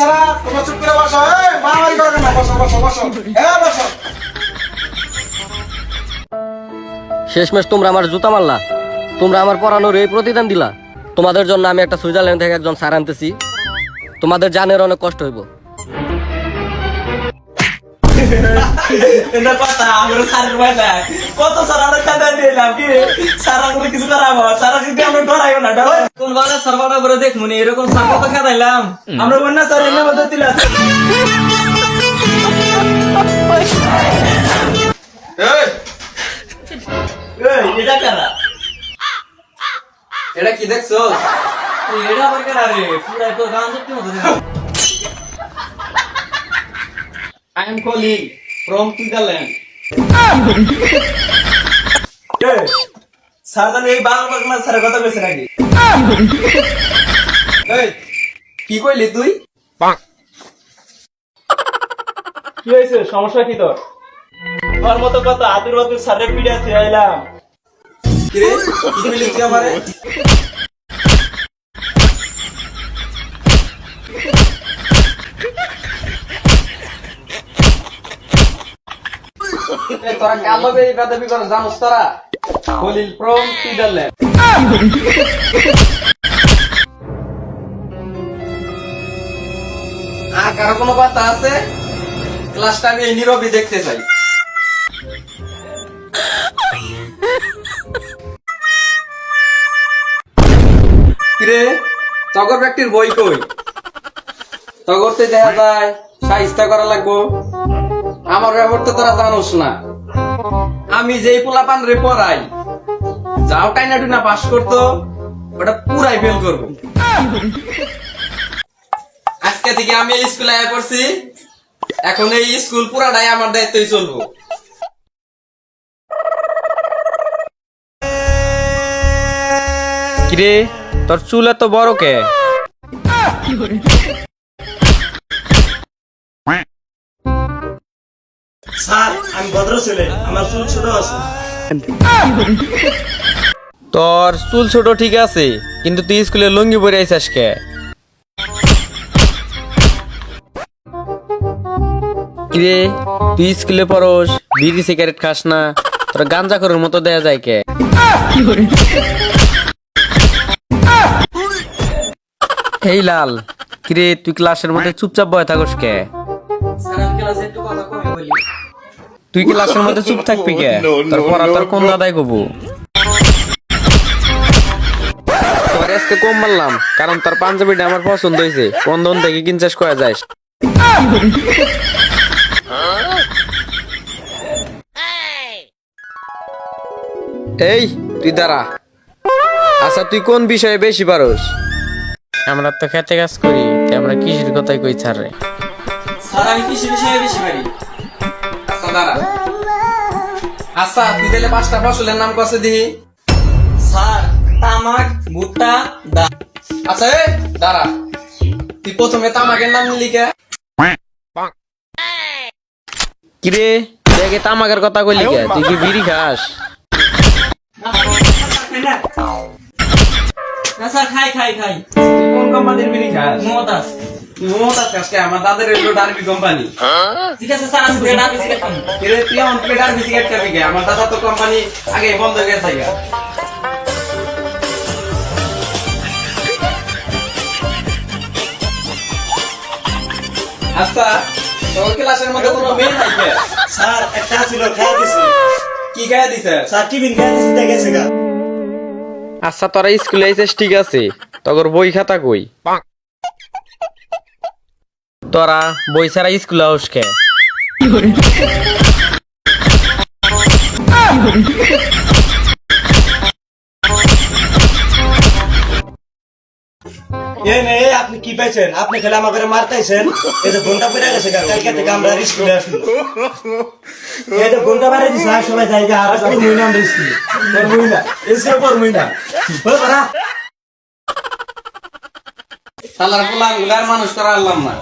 বাচ্চারা তোমরা চুপ করে বসো, এই মারামারি করো না, বসো বসো বসো, বসো। শেষমেশ তোমরা আমার জুতা মারলা, তোমরা আমার পড়ানোর এই প্রতিদান দিলা। তোমাদের জন্য আমি একটা সুইজারল্যান্ড থেকে একজন স্যার আনতেছি, তোমাদের জানের অনেক কষ্ট হইব। কথা আমরা স্যারের বাসায় কত স্যার আমরা খাতা দিলাম কি স্যার আমরা কিছু করাবো, স্যার যদি আমরা ডরাইও না, ডরাই কোন বারে স্যার বাড়া করে দেখবো না, এরকম স্যার কত খাতাইলাম আমরা বন্যা স্যার এনে মধ্যে দিলাম। এটা কারা? এটা কি দেখছো? এটা আবার কারা রে? পুরা তো গান দেখতে মতো দিলাম। I am calling from Switzerland. Sir জানি এই বাংলা স্যারের কথা বলছে নাকি? কি কইলি তুই? কি হয়েছে, সমস্যা কি তোর? তোর মতো কথা আদুর বাদুর স্যারের পিড়ে আছে আইলাম। কিরে কি কইলি তুই আমারে? তোরা কালো বেরি বেদবি করে জানোস তোরা? কলিল from Switzerland. কারো কোনো কথা আছে? ক্লাসটা আমি এই নীরবই দেখতে চাই। কিরে তগর ব্যক্তির বই কই? তগরতে দেখা যায় সাহিস্তা করা লাগবো। আমার ব্যাপার তো তোরা জানোস না, আমি যেই পোলাপান রে পড়াই, যাও টাইনা টুনা পাস করতো ওটা পুরাই ফেল করবো। আজকে থেকে আমি এই স্কুলে আয়া করছি, এখন এই স্কুল পুরাটাই আমার দায়িত্বই চলবো। কিরে তোর চুল এত বড় কে? স্যার আমি ভদ্র ছেলে, আমার চুল ছোট আছে। তোর চুল ছোট ঠিক আছে, কিন্তু তুই স্কুলে লুঙ্গি পরে আইছিস কে? কিরে তুই স্কুলে পড়স, বিড়ি সিগারেট খাস না, তোর গাঞ্জা করার মতো দেয়া যায় কে? এই লাল, কিরে তুই ক্লাসের মধ্যে চুপচাপ বয়ে থাকস কে? স্যার আমি ক্লাসে একটু কথা কমই বলি। তুই ক্লাসের মধ্যে চুপ থাকবি কে? তোর পড়া তোর কোন দাদাই কবু? তোর আজকে কম মারলাম, কারণ তোর পাঞ্জাবিটা আমার পছন্দ হয়েছে। কোন দন থেকে কিনচাস কয়া যাস? এই তুই দাঁড়া। আচ্ছা তুই কোন বিষয়ে বেশি পারস? আমরা তো খেতে কাজ করি, তাই আমরা কৃষির কথাই কই ছাড় রে। স্যার আমি কৃষি বিষয়ে বেশি পারি। আচ্ছা দাঁড়া। আচ্ছা তুই তাহলে 5টা ফসলের নাম কষে দিই। স্যার তামাক, ভুট্টা, ডাল। আচ্ছা দাঁড়া, তুই প্রথমে তামাকের নাম নিলি কে? কিরে তুই আগে তামাকের কথা কইলি কে? তুই কি বিড়ি খাস? না স্যার খাই খাই খাই। তুই কোন কোম্পানির বিড়ি খাস? মমতাজ। তুই মমতাজ খাস কে? আমার দাদের এলো ডারবি কোম্পানি। ঠিক আছে স্যার আমি বেড়া বিস্কিট খাবো। কিরে তুই আমার ডারবি সিগারেট খাবি কে? আমার দাদা তো কোম্পানি আগে বন্ধ হয়ে গেছে। আচ্ছা তোর ক্লাসের মধ্যে কোনো মেয়ে নাই কে? স্যার একটা ছিল খাই দিছি। কি গায়ে দিছে? স্যার টিফিন খাই দিছি দেখেছে গা। আচ্ছা তোরা স্কুলে আইছিস ঠিক আছে, তোর বই খাতা কই? তোরা বই ছাড়া স্কুলে আউস কে? এই নে আপনি কি পাইছেন? আপনি খেলে আমাকে মারতাইছেন। এই যে ঘন্টা পড়ে গেছে গা, কালকে থেকে আমরা স্কুলে আসি। এই যে ঘন্টা বাড়ি দিছে আর সবাই জায়গা আর তুই মুইনা আমরা স্কুলে। তোর মুইনা, এসে পর মুইনা। বল বাড়া। শালার পোলা গুলার মানুষ করা আল্লাহ না।